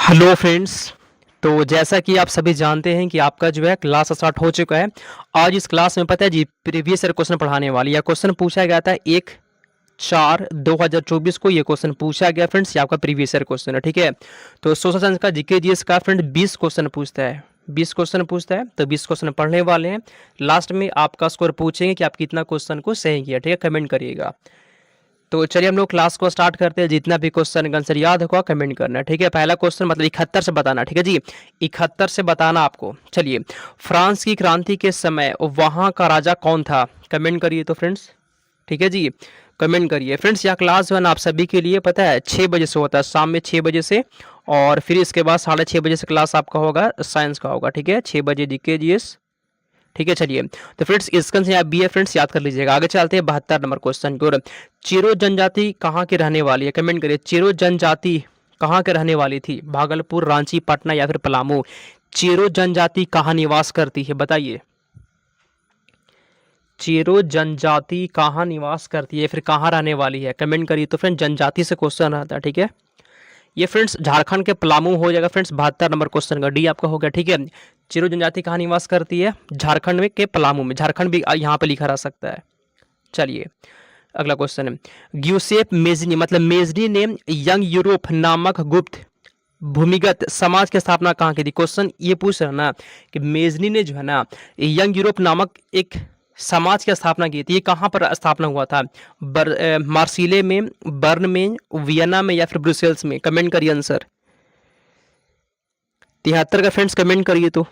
Hello friends. तो जैसा कि आप सभी जानते हैं कि आपका जो है क्लास स्टार्ट हो चुका है। आज इस क्लास में पता है जी प्रीवियस ईयर क्वेश्चन पढ़ाने वाली है। क्वेश्चन पूछा गया था 1/4/2024 को ये क्वेश्चन पूछा गया फ्रेंड्स। ये आपका प्रीवियस ईयर क्वेश्चन है, ठीक है। तो सोशल साइंस का जीके जीएस का फ्रेंड 20 क्वेश्चन पूछता है। 20 क्वेश्चन पूछता है तो 20 क्वेश्चन पढ़ने वाले हैं। लास्ट में आपका स्कोर पूछेंगे कि आप कितना क्वेश्चन को सही किया, ठीक है। कमेंट करिएगा। तो चलिए हम लोग क्लास को स्टार्ट करते हैं। जितना भी क्वेश्चन आंसर याद होगा कमेंट करना, ठीक है। पहला क्वेश्चन मतलब 71 से बताना, ठीक है जी। 71 से बताना आपको। चलिए, फ्रांस की क्रांति के समय वहां का राजा कौन था? कमेंट करिए तो फ्रेंड्स, ठीक है जी। कमेंट करिए फ्रेंड्स। यह क्लास जो है ना आप सभी के लिए पता है 6 बजे से होता है, शाम में 6 बजे से। और फिर इसके बाद 6:30 बजे से क्लास आपका होगा साइंस का होगा, ठीक है। 6 बजे जीके जीएस, ठीक है। चलिए, तो फ्रेंड्स इसका से आप बी है फ्रेंड्स, याद कर लीजिएगा। आगे चलते हैं 72 नंबर क्वेश्चन की ओर। चिरो जनजाति कहाँ के रहने वाली है? कमेंट करिए। चिरो जनजाति कहाँ के रहने वाली थी? भागलपुर, रांची, पटना या फिर पलामू? चिरो जनजाति कहाँ निवास करती है बताइए। चिरो जनजाति कहाँ निवास करती है, फिर कहाँ रहने वाली है? कमेंट करिए तो फ्रेंड, जनजाति से क्वेश्चन आता है, ठीक है। ये फ्रेंड्स झारखंड के पलामू हो जाएगा फ्रेंड्स। 72 नंबर क्वेश्चन का डी आपका हो गया, ठीक है। चिरो जनजाति कहाँ निवास करती है? झारखंड में के पलामू में। झारखंड भी यहाँ पे लिखा रह सकता है। चलिए, अगला क्वेश्चन है। ग्यूसेप मेजनी मतलब मेजनी ने यंग यूरोप नामक गुप्त भूमिगत समाज की स्थापना कहाँ की थी? क्वेश्चन ये पूछ रहा ना कि मेजनी ने जो है ना यंग यूरोप नामक एक समाज की स्थापना की थी। ये कहाँ पर स्थापना हुआ था? मार्सिले में, बर्न में, वियना में या फिर ब्रुसेल्स में? कमेंट करिए आंसर। 73 का फ्रेंड्स कमेंट करिए तो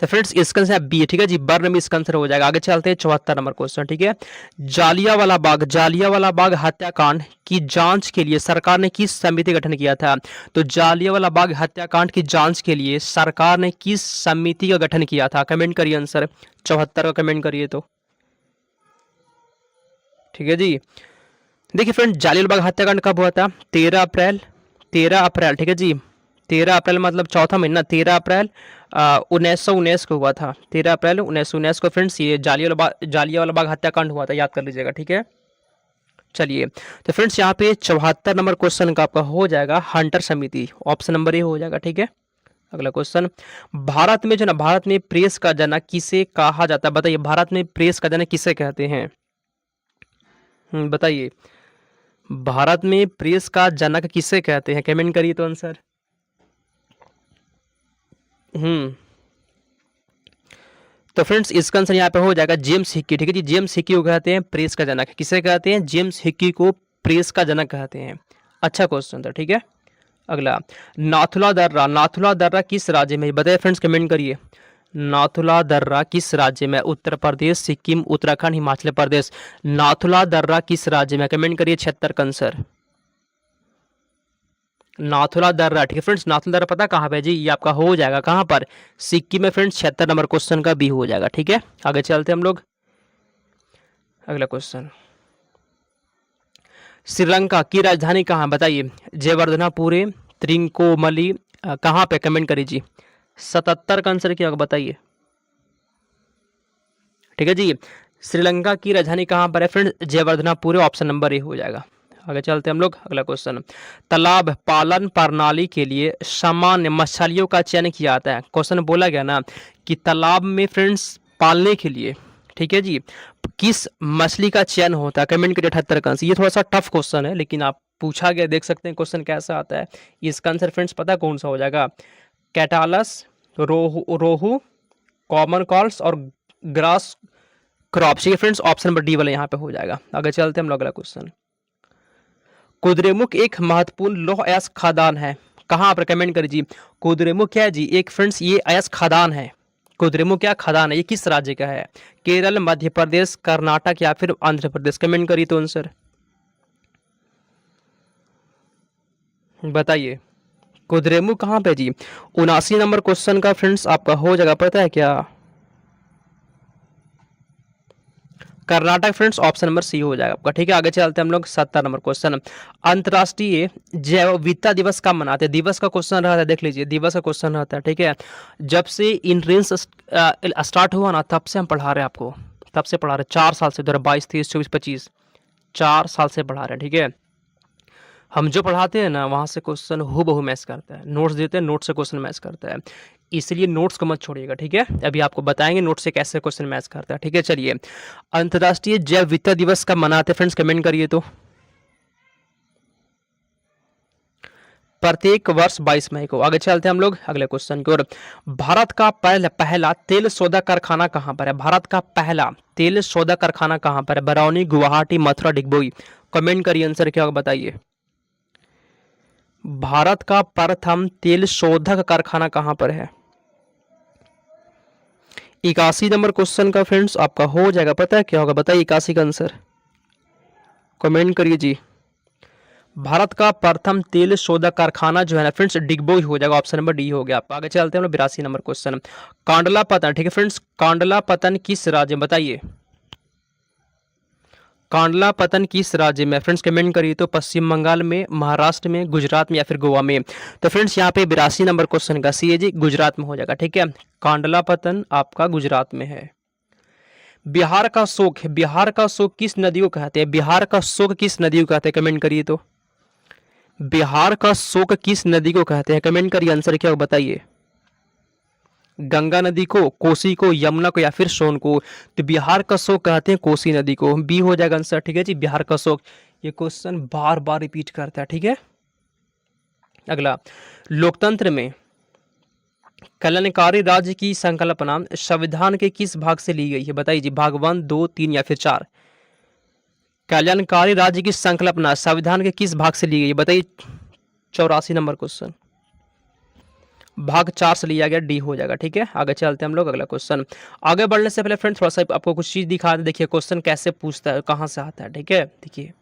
फ्रेंड्स इसका आंसर बी है, ठीक है जी। बर्न में इसका आंसर हो जाएगा। आगे चलते हैं 74 नंबर क्वेश्चन, ठीक है। जालियांवाला बाग हत्याकांड की जांच के लिए सरकार ने किस समिति का गठन किया था? तो जालियांवाला बाग हत्याकांड की जांच के लिए सरकार ने किस समिति का गठन किया था? कमेंट करिए आंसर। 74 का कमेंट करिए तो, ठीक है जी। देखिए फ्रेंड, जालियांवाला बाग हत्याकांड कब हुआ था? 13 अप्रैल, 13 अप्रैल, ठीक है जी। 13 अप्रैल मतलब चौथा महीना। 13 अप्रैल 1919 को हुआ था। 13 अप्रैल 1919 को फ्रेंड्स ये जालियांवाला बाग हत्याकांड हुआ था, याद कर लीजिएगा, ठीक है। चलिए, तो फ्रेंड्स यहाँ पे 74 नंबर क्वेश्चन का आपका हो जाएगा हंटर समिति। ऑप्शन नंबर ए हो जाएगा, ठीक है। अगला क्वेश्चन। भारत में जो ना भारत में प्रेस का जनक किसे कहा जाता है? बताइए, भारत में प्रेस का जनक किसे कहते हैं? बताइए, भारत में प्रेस का जनक किसे कहते हैं? कमेंट करिए तो आंसर। तो फ्रेंड्स इसका आंसर यहाँ पे हो जाएगा जेम्स हिक्की, ठीक है जी। जेम्स हिक्की को कहते हैं प्रेस का जनक। किसे कहते हैं? जेम्स हिक्की को प्रेस का जनक कहते हैं। अच्छा क्वेश्चन था, ठीक है। अगला, नाथुला दर्रा किस राज्य में? बताइए फ्रेंड्स, कमेंट करिए। नाथुला दर्रा किस राज्य में? उत्तर प्रदेश, सिक्किम, उत्तराखंड, हिमाचल प्रदेश? नाथुला दर्रा किस राज्य में? कमेंट करिए 76 का आंसर। नाथुला दर्रा, ठीक है फ्रेंड्स। नाथुला दर्रा पता कहाँ पे है जी? ये आपका हो जाएगा कहाँ पर? सिक्किम में फ्रेंड्स। 76 नंबर क्वेश्चन का भी हो जाएगा, ठीक है। आगे चलते हम लोग। अगला क्वेश्चन। श्रीलंका की राजधानी कहाँ? बताइए। जयवर्धनापुरे, त्रिंकोमली, कहाँ पे? कमेंट करिए जी। 77 का आंसर क्या होगा बताइए, ठीक है जी। श्रीलंका की राजधानी कहाँ पर है फ्रेंड्स? जयवर्धनापुरे। ऑप्शन नंबर ए हो जाएगा। आगे चलते हम लोग। अगला क्वेश्चन। तालाब पालन प्रणाली के लिए सामान्य मछलियों का चयन किया जाता है। क्वेश्चन बोला गया ना कि तालाब में फ्रेंड्स पालने के लिए, ठीक है जी, किस मछली का चयन होता है? कमेंट करिए 78 का आंसर। ये थोड़ा सा टफ क्वेश्चन है लेकिन आप पूछा गया, देख सकते हैं क्वेश्चन कैसा आता है। इसका आंसर फ्रेंड्स पता कौन सा हो जाएगा? कैटालस, रोहू, कॉमन कॉल्स और ग्रास क्रॉप, ठीक है फ्रेंड्स। ऑप्शन नंबर डी वाला यहाँ पे हो जाएगा। आगे चलते हैं हम लोग। अगला क्वेश्चन। कुद्रेमुख एक महत्वपूर्ण लौह अयस्क खदान है, कहाँ पर? कमेंट करिए जी। कुद्रेमुख क्या है जी? एक फ्रेंड्स ये अयस्क खदान है। कुद्रेमुख क्या खदान है? ये किस राज्य का है? केरल, मध्य प्रदेश, कर्नाटक या फिर आंध्र प्रदेश? कमेंट करिए तो आंसर बताइए। कुद्रेमुख कहाँ पे जी? 79 नंबर क्वेश्चन का फ्रेंड्स आपका हो जाएगा पता है क्या? Karnataka friends. Option number C हो जाएगा आपका, ठीक है। आगे चलते हैं हम लोग। 70 नंबर क्वेश्चन। अंतर्राष्ट्रीय जैव विविधता दिवस कब मनाते हैं? दिवस का क्वेश्चन रहता है, देख लीजिए। दिवस का क्वेश्चन रहता है, ठीक है। जब से इंट्रेंस स्टार्ट हुआ ना तब से हम पढ़ा रहे हैं आपको, तब से पढ़ा रहे हैं। 4 साल से 2022, 23, 24, 25, 4 साल से पढ़ा रहे हैं, ठीक है। हम जो पढ़ाते हैं ना वहाँ से क्वेश्चन हूबहू मैच करता है, नोट्स देते हैं नोट से क्वेश्चन मैच करता है, इसलिए नोट्स को मत छोड़िएगा, ठीक है। अभी आपको बताएंगे नोट से कैसे क्वेश्चन मैच करता है, ठीक है। चलिए, अंतर्राष्ट्रीय जैव विविधता दिवस कब मनाते हैं फ्रेंड्स, कमेंट करिए तो। प्रत्येक वर्ष 22 मई को। आगे चलते हैं हम लोग अगले क्वेश्चन की ओर। भारत का पहला तेल शोधक कारखाना कहाँ पर है, भारत का पहला तेल शोधक कारखाना कहाँ पर है, बरौनी, गुवाहाटी, मथुरा, डिगबोई। कमेंट करिए आंसर क्या होगा बताइए। भारत का प्रथम तेल शोधक कारखाना कहां पर है। 81 नंबर क्वेश्चन का फ्रेंड्स आपका हो जाएगा, पता है क्या होगा बताइए 81 का आंसर, कमेंट करिए जी। भारत का प्रथम तेल शोधक कारखाना जो है ना फ्रेंड्स डिगबोई हो जाएगा, ऑप्शन नंबर डी हो गया। आप आगे चलते हैं हम लोग 82 नंबर क्वेश्चन। कांडला पतन, ठीक है फ्रेंड्स, कांडला पतन किस राज्य में बताइए। कांडला पतन किस राज्य में फ्रेंड्स, कमेंट करिए तो। पश्चिम बंगाल में, महाराष्ट्र में, गुजरात में या फिर गोवा में। तो फ्रेंड्स यहाँ पे 82 नंबर क्वेश्चन का सी है जी, गुजरात में हो जाएगा, ठीक है। कांडला पतन आपका गुजरात में है। बिहार का शोक, बिहार का शोक किस नदी को कहते हैं, बिहार का शोक किस नदी को कहते हैं, कमेंट करिए तो। बिहार का शोक किस नदी को कहते हैं, कमेंट करिए आंसर क्या बताइए। गंगा नदी को, कोसी को, यमुना को या फिर सोन को। तो बिहार का शोक कहते हैं कोसी नदी को, बी हो जाएगा आंसर, ठीक है जी, बिहार का शोक। ये क्वेश्चन बार बार रिपीट करता है, ठीक है। अगला, लोकतंत्र में कल्याणकारी राज्य की संकल्पना संविधान के किस भाग से ली गई है बताइए जी, भाग 1, 2, 3 या फिर 4। कल्याणकारी राज्य की संकल्पना संविधान के किस भाग से ली गई है बताइए। 84 नंबर क्वेश्चन भाग 4 से लिया गया, डी हो जाएगा, ठीक है। आगे चलते हैं हम लोग अगला क्वेश्चन। आगे बढ़ने से पहले फ्रेंड्स थोड़ा सा आपको कुछ चीज दिखा दे, देखिए क्वेश्चन कैसे पूछता है, कहाँ से आता है, ठीक है। देखिए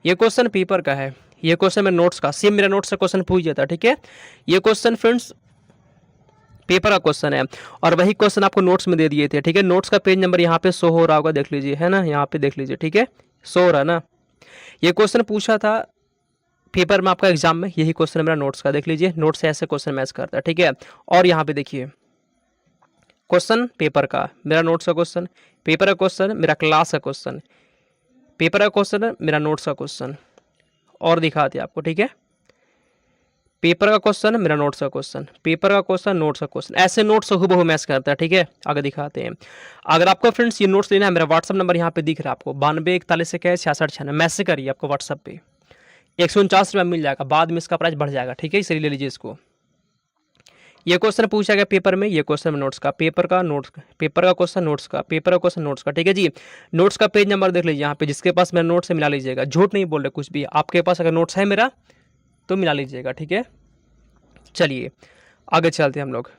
ये क्वेश्चन पेपर का है, ये क्वेश्चन मेरे नोट्स का, सेम मेरा नोट्स से क्वेश्चन पूछ जाता है, ठीक है। ये क्वेश्चन फ्रेंड्स पेपर का क्वेश्चन है और वही क्वेश्चन आपको नोट्स में दे दिए थे, ठीक है। नोट्स का पेज नंबर यहाँ पे शो हो रहा होगा, देख लीजिए, है ना, यहाँ पे देख लीजिए, ठीक है, शो हो रहा है ना। ये क्वेश्चन पूछा था पेपर में आपका एग्जाम में, यही क्वेश्चन मेरा नोट्स का, देख लीजिए, नोट्स से ऐसे क्वेश्चन मैच करता है, ठीक है। और यहाँ पे देखिए क्वेश्चन पेपर का, मेरा नोट्स का क्वेश्चन, पेपर का क्वेश्चन, मेरा क्लास का क्वेश्चन, पेपर का क्वेश्चन, मेरा नोट्स का क्वेश्चन, और दिखाते आपको, ठीक है। पेपर का क्वेश्चन, मेरा नोट्स का क्वेश्चन, पेपर का क्वेश्चन, नोट्स का क्वेश्चन, ऐसे नोट्स हूबहू मैच करता है, ठीक है। आगे दिखाते हैं। अगर आपको फ्रेंड्स ये नोट्स लेना है, मेरा व्हाट्सअप नंबर यहाँ पे दिख रहा है आपको, 92416666, मैसेज करिए, आपको व्हाट्सअप पे 149 रुपये मिल जाएगा, बाद में इसका प्राइस बढ़ जाएगा, ठीक है, इसलिए ले लीजिए इसको। ये क्वेश्चन पूछा गया पेपर में, ये क्वेश्चन में नोट्स का, पेपर का नोट्स का, पेपर का क्वेश्चन नोट्स का, पेपर का क्वेश्चन नोट्स का, ठीक है जी। नोट्स का पेज नंबर देख लीजिए यहाँ पे, जिसके पास मेरा नोट्स है मिला लीजिएगा, झूठ नहीं बोल रहे कुछ भी, आपके पास अगर नोट्स है मेरा तो मिला लीजिएगा, ठीक है। चलिए आगे चलते हैं हम लोग,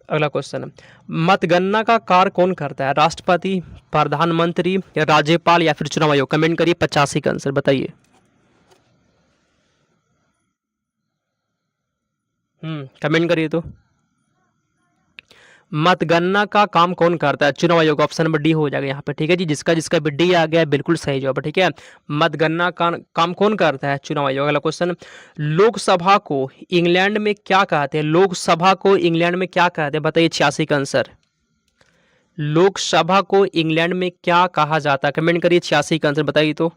अगला क्वेश्चन। मतगणना का कार्य कौन करता है, राष्ट्रपति, प्रधानमंत्री या राज्यपाल या फिर चुनाव आयोग, कमेंट करिए 85 का आंसर बताइए। कमेंट करिए तो। मतगणना का काम कौन करता है, चुनाव आयोग, ऑप्शन नंबर डी हो जाएगा यहाँ पे, ठीक है जी। जिसका जिसका भी डी आ गया बिल्कुल सही जवाब, ठीक है। मतगणना का काम कौन करता है, चुनाव आयोग। अगला क्वेश्चन, लोकसभा को इंग्लैंड में क्या कहते हैं, लोकसभा को इंग्लैंड में क्या कहते हैं बताइए, 86 का आंसर। लोकसभा को इंग्लैंड में क्या कहा जाता है, कमेंट करिए 86 का आंसर बताइए तो।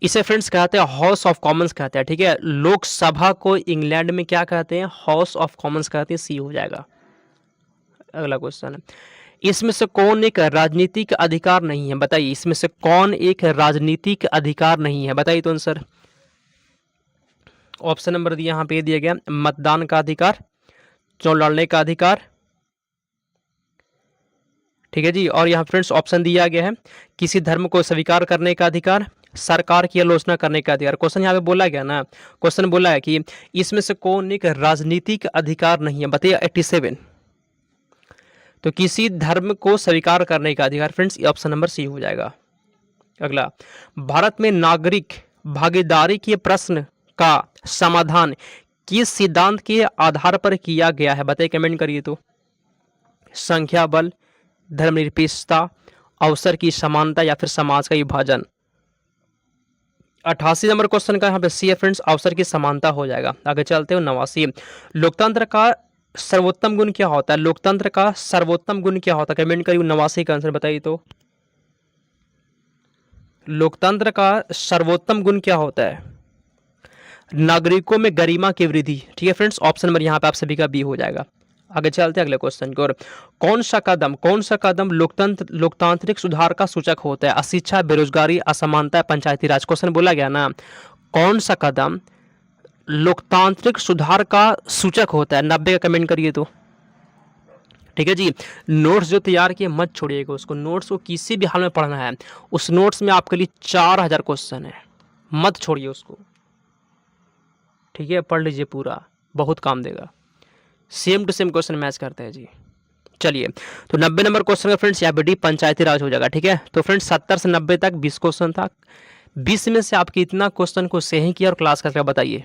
इसे फ्रेंड्स कहते हैं हाउस ऑफ कॉमन्स कहते हैं, ठीक है। लोकसभा को इंग्लैंड में क्या कहते हैं, हाउस ऑफ कॉमन्स कहते हैं, सी हो जाएगा। अगला क्वेश्चन है, इसमें से कौन एक राजनीतिक अधिकार नहीं है बताइए, इसमें से कौन एक राजनीतिक अधिकार नहीं है बताइए तो आंसर। ऑप्शन नंबर दिया यहाँ पे दिया गया, मतदान का अधिकार, चुनाव लड़ने का अधिकार, ठीक है जी। और यहाँ फ्रेंड्स ऑप्शन दिया गया है, किसी धर्म को स्वीकार करने का अधिकार, सरकार की आलोचना करने का अधिकार। क्वेश्चन यहाँ पे बोला गया ना, क्वेश्चन बोला है कि इसमें से कौन एक राजनीतिक अधिकार नहीं है बताइए, 87। तो किसी धर्म को स्वीकार करने का अधिकार, फ्रेंड्स ऑप्शन नंबर सी हो जाएगा। अगला, भारत में नागरिक भागीदारी के प्रश्न का समाधान किस सिद्धांत के आधार पर किया गया है बताइए, कमेंट करिए तो। संख्या बल, धर्मनिरपेक्षता, अवसर की समानता या फिर समाज का विभाजन। 88 नंबर क्वेश्चन का यहाँ पे सी है फ्रेंड्स, अवसर की समानता हो जाएगा। आगे चलते हो 89, लोकतंत्र का सर्वोत्तम गुण क्या होता है, लोकतंत्र का सर्वोत्तम गुण क्या होता है, कमेंट करिए 89 का आंसर बताइए तो। लोकतंत्र का सर्वोत्तम गुण क्या होता है? नागरिकों में गरिमा की वृद्धि। ठीक है फ्रेंड्स, ऑप्शन नंबर यहाँ पे आप सभी का बी हो जाएगा। आगे चलते हैं अगले क्वेश्चन की ओर। कौन सा कदम लोकतांत्रिक सुधार का सूचक होता है? अशिक्षा, बेरोजगारी, असमानता, पंचायती राज। क्वेश्चन बोला गया ना, कौन सा कदम लोकतांत्रिक सुधार का सूचक होता है? 90 का कमेंट करिए तो। ठीक है जी, नोट्स जो तैयार किए मत छोड़िएगा उसको, नोट्स को किसी भी हाल में पढ़ना है। उस नोट्स में आपके लिए 4000 क्वेश्चन है, मत छोड़िए उसको। ठीक है, पढ़ लीजिए पूरा, बहुत काम देगा। Same to same question match करते हैं जी। चलिए, तो 90 नंबर क्वेश्चन का फ्रेंड्स यहाँ पे डी पंचायती राज हो जाएगा। ठीक है, तो फ्रेंड्स 70 से 90 तक 20 क्वेश्चन था। 20 में से आपके इतना क्वेश्चन को सही किया और क्लास करके बताइए।